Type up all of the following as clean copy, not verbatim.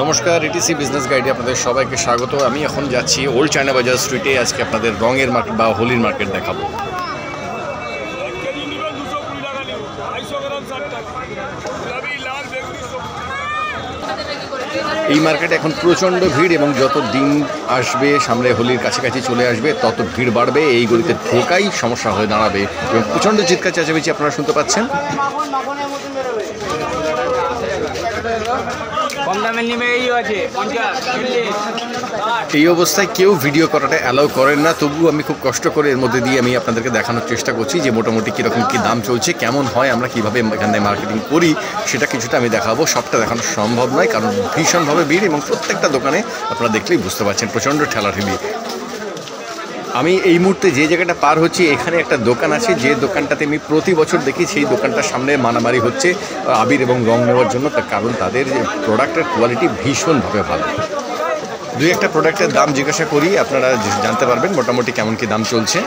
নমস্কার, etc business গাইডে আপনাদের সবাইকে স্বাগত। আমি এখন যাচ্ছি ওল্ড চায়না বাজার স্ট্রিটে। আজকে আপনাদের রঙের মার্কেট বা হোলির মার্কেট দেখাবো। এই মার্কেটে এখন প্রচণ্ড ভিড় এবং যত দিন আসবে সামনে হোলির কাছাকাছি চলে আসবে তত ভিড় বাড়বে। এই গলিতে ঢোকাই সমস্যা হয়ে দাঁড়াবে এবং প্রচণ্ড চিৎকার চেঁচামেচি আপনারা শুনতে পাচ্ছেন। এই অবস্থায় কেউ ভিডিও করাটা অ্যালাউ করেন না, তবুও আমি খুব কষ্ট করে এর মধ্যে দিয়ে আমি আপনাদেরকে দেখানোর চেষ্টা করছি যে মোটামুটি কীরকম কী দাম চলছে, কেমন হয়, আমরা কীভাবে এখানে মার্কেটিং করি সেটা কিছুটা আমি দেখাবো। সবটা দেখানো সম্ভব নয় কারণ ভীষণভাবে ভিড় এবং প্রত্যেকটা দোকানে আপনারা দেখলেই বুঝতে পারছেন প্রচণ্ড ঠেলাঠেলি। আমি এই মুহূর্তে যে জায়গাটা পার হচ্ছি এখানে একটা দোকান আছে, যে দোকানটাতে আমি প্রতি বছর দেখি সেই দোকানটার সামনে মারামারি হচ্ছে আবির এবং রং নেওয়ার জন্য। তার কারণ তাদের প্রোডাক্টের কোয়ালিটি ভীষণভাবে ভালো। দুই একটা প্রোডাক্টের দাম জিজ্ঞাসা করি, আপনারা জানতে পারবেন মোটামুটি কেমন কি দাম চলছে।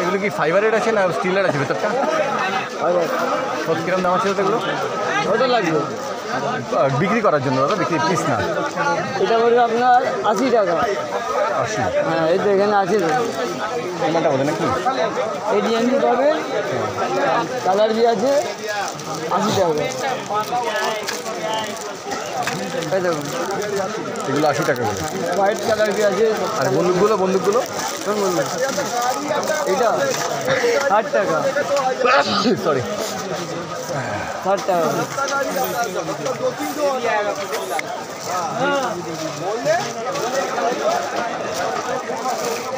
এগুলো কি ফাইবারের আছে না স্টিলের আছে ভেতরটা? কত কিরম দাম আছে এগুলো? কত লাগবে বিক্রি করার জন্য দাদা? বিক্রি পিস না, এটা বলবে আপনার 80 টাকা। 80? হ্যাঁ, এই তো এখানে আছে তো এমনটা বলে নাকি? এই ডিএনডি পাবে, কালার বি আছে 80 টাকা। এই দেখুন এগুলো 80 টাকা করে। হোয়াইট কালার বি আছে। আর বন্দুকগুলো কোন বন্দুক? এইটা 60 টাকা। সরি, 60 টাকা।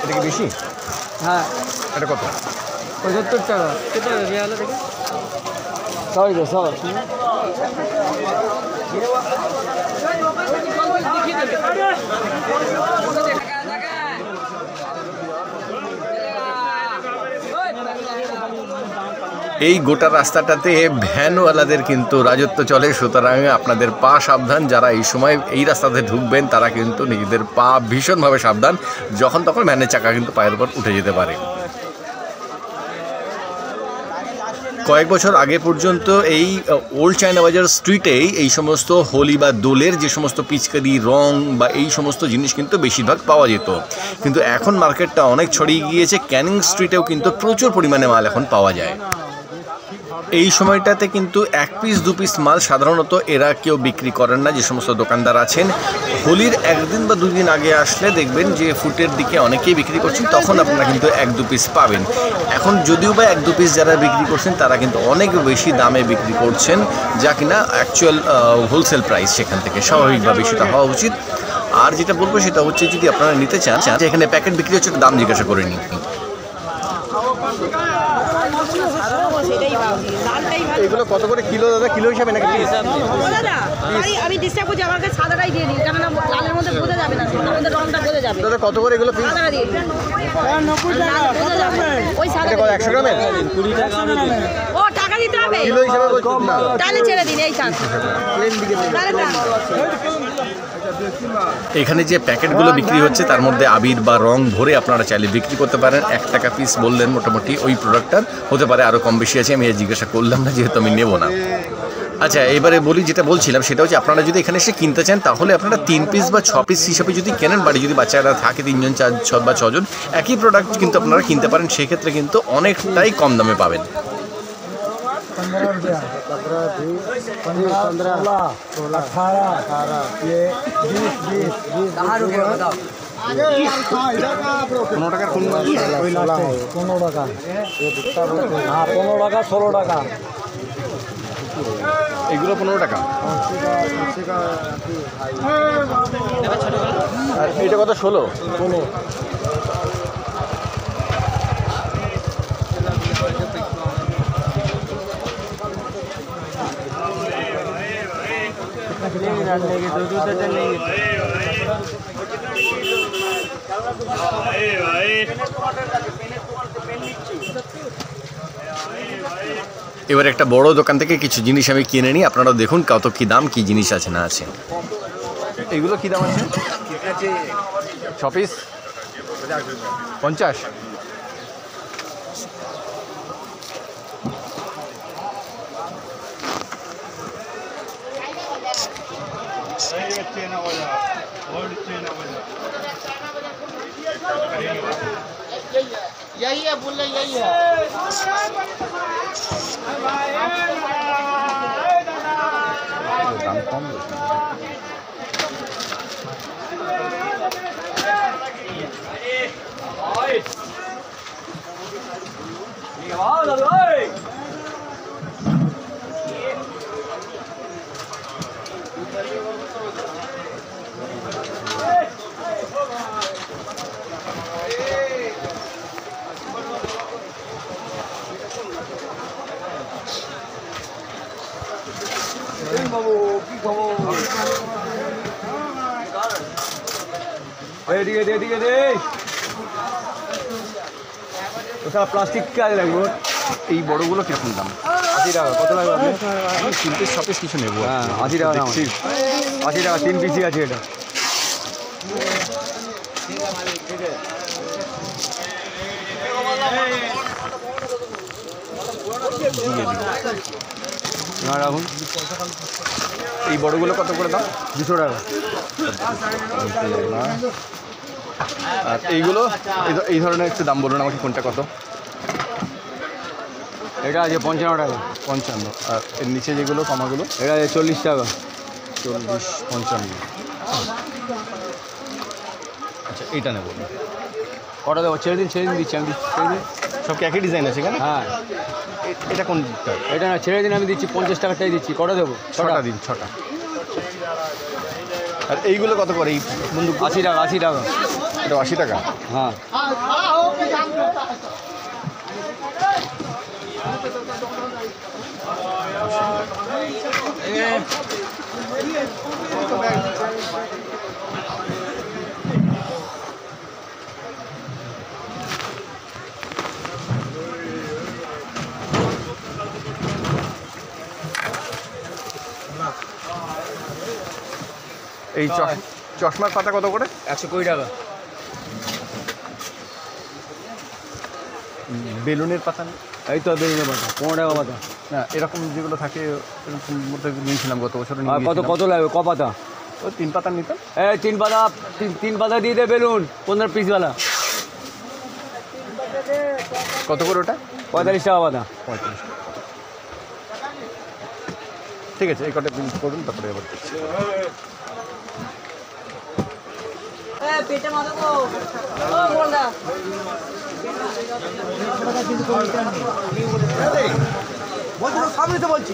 এটা কি বেশি? হ্যাঁ, এটা কত? 75 টাকা। সরি তো সব এই গোটা রাস্তাটাতে ভ্যানওয়ালাদের কিন্তু রাজত্ব চলে, সুতরাং আপনাদের পা সাবধান। যারা এই সময় এই রাস্তাতে ঢুকবেন তারা কিন্তু নিজেদের পা ভীষণভাবে সাবধান, যখন তখন ভ্যানের চাকা কিন্তু পায়ের উপর উঠে যেতে পারে। কয়েক বছর আগে পর্যন্ত এই ওল্ড চায়না বাজার স্ট্রিটেই এই সমস্ত হোলি বা দোলের যে সমস্ত পিচকারি, রং বা এই সমস্ত জিনিস কিন্তু বেশিরভাগ পাওয়া যেত, কিন্তু এখন মার্কেটটা অনেক ছড়িয়ে গিয়েছে। ক্যানিং স্ট্রিটেও কিন্তু প্রচুর পরিমাণে মাল এখন পাওয়া যায়। এই সময়টাতে কিন্তু 1 পিস 2 পিস মাল সাধারণত এরা কেউ বিক্রি করেন না, যে সমস্ত দোকানদার আছেন। হোলির 1 দিন বা 2 দিন আগে আসলে দেখবেন যে ফুটের দিকে অনেকেই বিক্রি করছেন, তখন আপনারা কিন্তু 1-2 পিস পাবেন। এখন যদিও বা 1-2 পিস যারা বিক্রি করছেন তারা কিন্তু অনেক বেশি দামে বিক্রি করছেন, যা কিনা অ্যাকচুয়াল হোলসেল প্রাইস, সেখান থেকে স্বাভাবিকভাবে সেটা হওয়া উচিত। আর যেটা বলবো সেটা হচ্ছে যদি আপনারা নিতে চান, এখানে প্যাকেট বিক্রি হচ্ছে, দাম জিজ্ঞাসা করে নিন। এগুলো কত করে কিলো দাদা? কিলো হিসাবে নাকি? আমি ডিস্টার্ব করছি, আমাকে সাদাটাই দিয়ে দিন, কারণ লালের মধ্যে বোঝা যাবে না, আমাদের রংটা বোঝা যাবে। দাদা কত করে এগুলো পিস? ওই সাদা 100 গ্রামের? ও টাকা দিতে হবে, কিলো হিসাবে বলছি না, তাহলে ছেড়ে দিন। এই থাক এখানে যে প্যাকেটগুলো বিক্রি হচ্ছে তার মধ্যে আবির বা রং ভরে আপনারা চাইলে বিক্রি করতে পারেন। 1 টাকা পিস বললেন মোটামুটি ওই প্রোডাক্টটার, হতে পারে আরও কম বেশি আছে, আমি জিজ্ঞাসা করলাম না যেহেতু আমি নেব না। আচ্ছা, এবারে বলি, যেটা বলছিলাম সেটা হচ্ছে আপনারা যদি এখানে এসে কিনতে চান তাহলে আপনারা 3 পিস বা 6 পিস হিসাবে যদি কেনেন, বাড়ি যদি বাচ্চারা থাকে 3 জন 4 জন বা 6 জন, একই প্রোডাক্ট কিন্তু আপনারা কিনতে পারেন, সেক্ষেত্রে কিন্তু অনেকটাই কম দামে পাবেন। 15 টাকার কোন? 15 টাকা। হ্যাঁ, 15 টাকা, 16 টাকা। এগুলো 15 টাকা। আর এটা কত? 16? এবার একটা বড় দোকান থেকে কিছু জিনিস আমি কিনে নিই, আপনারা দেখুন কত কি দাম, কি জিনিস আছে না আছে। এইগুলো কী দাম আছে? 6 পিস 50। यही है, बोल रहे यही है। দাম কম ওটা প্লাস্টিক কাজে লাগবে। এই বড়গুলো কিরকম দাম? 80 টাকা। কত লাগবে আপনি? 3 পিস 6 পিস কিছু নেবো। হ্যাঁ 80 টাকা দাম। 80 টাকা 3 পিসই আছে এটা। না রাখুন। এই বড়গুলো কত করে দাম? 200 টাকা। আর এইগুলো এই ধরনের একটু দাম বলুন আমাকে, কোনটা কত? এটা আছে 55 টাকা। 55। আর এর নিচে যেগুলো কমাগুলো? এটা আছে 40 টাকা। 40, 55। আচ্ছা এইটা নেবো। কটা দেবো? ছেড়ে দিন দিচ্ছি আমি। ছেড়ে দিন। সব কি একই ডিজাইন আছে এখানে? হ্যাঁ এটা কোন দিকটা? এটা না, ছেড়ে দিন, আমি দিচ্ছি 50 টাকাটাই দিচ্ছি। কটা দেবো? 6টা দিন, 6টা। আর এইগুলো কত করে? এই বন্দুক 80 টাকা। 80 টাকা। এটা 80 টাকা। হ্যাঁ এই চশমার পাতা কত করে? 120 টাকা। বেলুনের পাতা? এই তো বেলুনের পাতা 15 টাকা পাতা। না এরকম যেগুলো থাকে এরকম মধ্যে নিয়েছিলাম গত বছর। আর কত লাগবে? ক পাতা? ও 3 পাতা নিতাম। এই 3 পাতা। 3 পাতা দিয়ে দে বেলুন, 15 পিসওয়ালা। কত করে ওটা? 45 টাকা পাতা। 35। ঠিক আছে, এই কটা বিল করুন তারপরে আবার দেখছি। পেটে মাথা গো ও বলদা বলছি সামনে তো বলছি।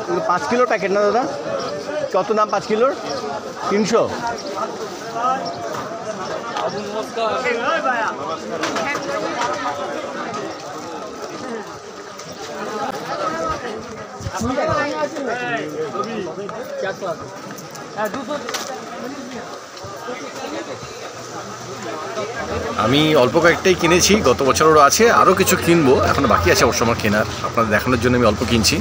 কিন্তু 5 কিলো প্যাকেট না দাদা? কত দাম 5 কিলোর? 300। আমি অল্প কয়েকটাই কিনেছি, গত বছরেরও আছে, আরও কিছু কিনবো, এখনো বাকি আছে অবশ্য আমার কেনার। আপনাদের দেখানোর জন্য আমি অল্প কিনছি।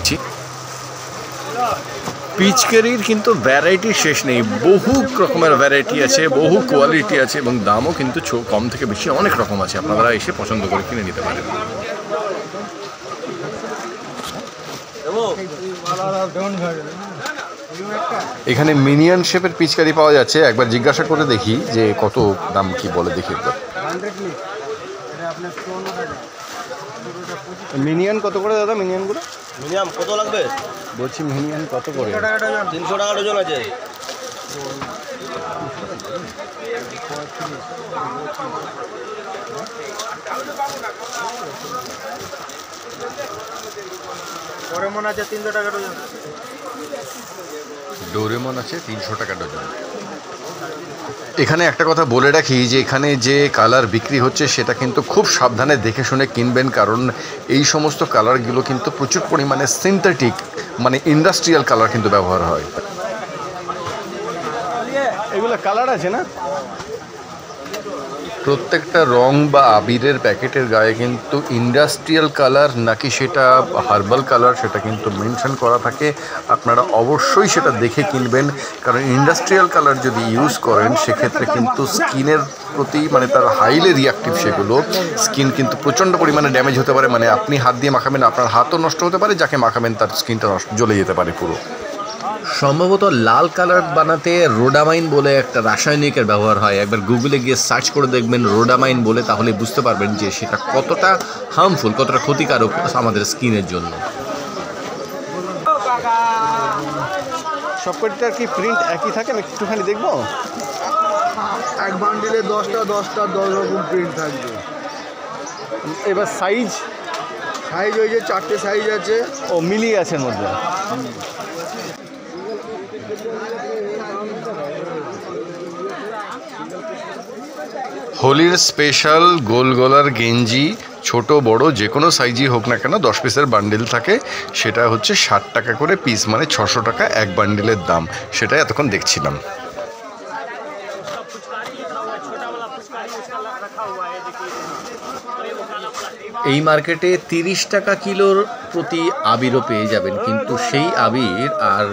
পিচকারির কিন্তু ভ্যারাইটি শেষ নেই, বহু রকমের ভ্যারাইটি আছে, বহু কোয়ালিটি আছে এবং দামও কিন্তু কম থেকে বেশি অনেক রকম আছে। আপনারা এসে পছন্দ করে কিনে নিতে পারেন। এখানে মিনিয়ন শেপের পিচকারি পাওয়া যাচ্ছে, একবার জিজ্ঞাসা করে দেখি যে কত দাম কি বলে দেখি একবার। মিনিয়ন কত করে দাদা? মিনিয়নগুলো মিনিমাম কত লাগবে? বলছি মিনিয়ন কত করে? 300 টাকা ডজন আছে। ডোরেমন আছে 300 টাকা ডজন। ডোরেমন আছে 300 টাকা ডজন। এখানে একটা কথা বলে রাখি যে এখানে যে কালার বিক্রি হচ্ছে সেটা কিন্তু খুব সাবধানে দেখে শুনে কিনবেন, কারণ এই সমস্ত কালারগুলো কিন্তু প্রচুর পরিমাণে সিনথেটিক মানে ইন্ডাস্ট্রিয়াল কালার কিন্তু ব্যবহার হয়। এগুলো কালার আছে না? প্রত্যেকটা রং বা আবিরের প্যাকেটের গায়ে কিন্তু ইন্ডাস্ট্রিয়াল কালার নাকি সেটা হার্বাল কালার সেটা কিন্তু মেনশন করা থাকে। আপনারা অবশ্যই সেটা দেখে কিনবেন, কারণ ইন্ডাস্ট্রিয়াল কালার যদি ইউজ করেন সেক্ষেত্রে কিন্তু স্কিনের প্রতি মানে তার হাইলি রিয়াক্টিভ, সেগুলো স্কিন কিন্তু প্রচণ্ড পরিমাণে ড্যামেজ হতে পারে। মানে আপনি হাত দিয়ে মাখাবেন, আপনার হাতও নষ্ট হতে পারে, যাকে মাখাবেন তার স্কিনটা জ্বলে যেতে পারে পুরো। সম্ভবত লাল কালার বানাতে রোডামাইন বলে একটা রাসায়নিকের ব্যবহার হয়। একবার গুগলে গিয়ে সার্চ করে দেখবেন রোডামাইন বলে, তাহলে বুঝতে পারবেন যে সেটা কতটা হার্মফুল, কতটা ক্ষতিকারক আমাদের স্কিনের জন্য। সবকটার কি প্রিন্ট একই থাকে না একটুখানি দেখবো? এক বান্ডিলে 10টা 10 রকম প্রিন্ট থাকবে। এবার সাইজ ওই যে 4টে সাইজ আছে। ও মিলিয়ে আছে এর মধ্যে। হোলির স্পেশাল গোল গলার গেঞ্জি ছোট বড় যে কোনো সাইজই হোক না কেন 10 পিসের বান্ডিল থাকে, সেটা হচ্ছে 60 টাকা করে পিস, মানে 600 টাকা এক বান্ডিলের দাম। সেটাই এতক্ষণ দেখছিলাম। এই মার্কেটে 30 টাকা কিলোর প্রতি আবিরও পেয়ে যাবেন, কিন্তু সেই আবির আর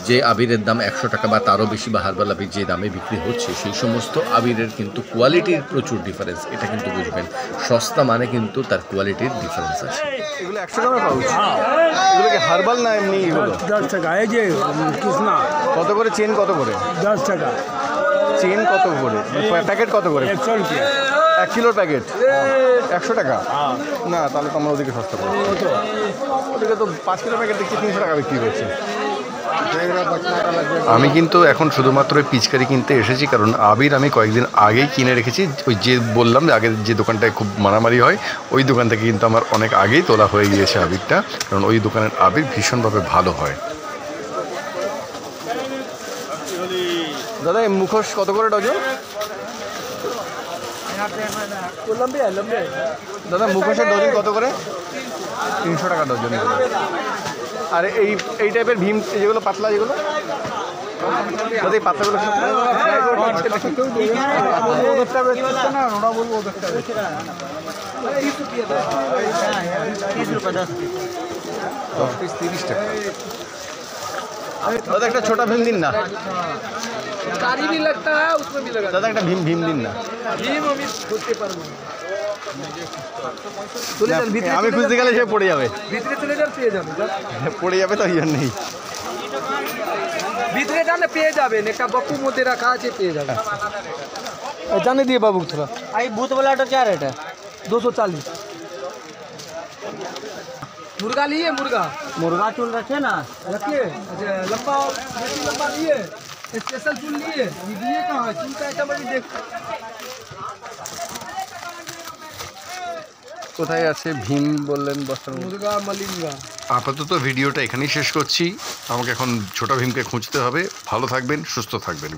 যে আবিরের দাম 100 টাকা বা তারও বেশি বা হার্বাল আবির যে দামে বিক্রি হচ্ছে, সেই সমস্ত আবিরের কিন্তু কোয়ালিটির প্রচুর ডিফারেন্স। এটা কিন্তু বুঝবেন, সস্তা মানে কিন্তু তার কোয়ালিটির ডিফারেন্স আছে। এগুলো 100 গ্রামের পাউচ? এগুলো কি হার্বাল না এমনি? এগুলো 10 টাকা। এই যে কৃষ্ণা কত করে চেন? কত করে 10 টাকা। চেন কত করে? প্যাকেট কত করে? 100 টাকা 1 কিলোর প্যাকেট 100 টাকা? না, তাহলে তো আমরা ওদিকে সস্তা পাবো। ওদিকে তো 5 কিলো প্যাকেট দেখছি 300 টাকা বিক্রি করছে। আমি কিন্তু এখন শুধুমাত্র ওই পিচকারি কিনতে এসেছি, কারণ আবির আমি কয়েকদিন আগেই কিনে রেখেছি। ওই যে বললাম যে আগের যে দোকানটায় খুব মারামারি হয়, ওই দোকান থেকে কিন্তু আমার অনেক আগেই তোলা হয়ে গিয়েছে আবিরটা, কারণ ওই দোকানের আবির ভীষণভাবে ভালো হয়। দাদা এই মুখোশ কত করে ডজন? দাদা মুখোশের ডজন কত করে? 300 টাকা ডজন। আর এই টাইপের ভীম যেগুলো পাতলা, যেগুলো দাদা এই পাতলাগুলো দাদা একটা ছোটা ভীম দিন না। দাদা একটা ভীম দিন না। আমি খুঁজতে গেলে সে পড়ে যাবে, ভিতরে চলে যান পেয়ে যাবেন। পড়ে যাবে তো এই জন্যই। ভিতরে জানলে পেয়ে যাবেন, একটা बक्कू মধ্যে রাখা আছে, পেয়ে যাবেন। जाने दिए बाबू थोड़ा। आई भूत वाला आटा क्या रेट है? 240। मुर्गा लिए? मुर्गा चूल रखे ना, रखिए। अच्छा लंबा, बेसी लंबा लिए, स्पेशल चूल लिए। ये कहाँ है? चूल का आइटम अभी देख। কোথায় আছে ভীম বললেন বস্তার? मुर्गा मलिंगा। আপাতত ভিডিওটা এখানেই শেষ করছি। আমাকে এখন ছোট ভীমকে খুঁজতে হবে। ভালো থাকবেন, সুস্থ থাকবেন।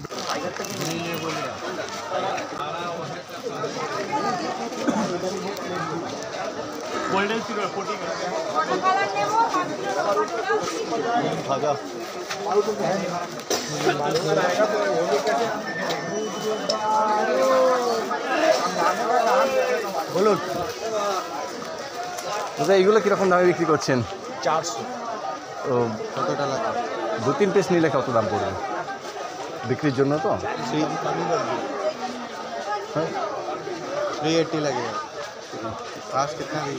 বলুন দাদা এইগুলো কীরকম দামে বিক্রি করছেন? 400। ও কতটা লাগে? 2-3 পিস নিলে কত দাম পড়বে বিক্রির জন্য? তো সেই দামই লাগবে। হ্যাঁ 380 लगेगा। फास्ट कितना है?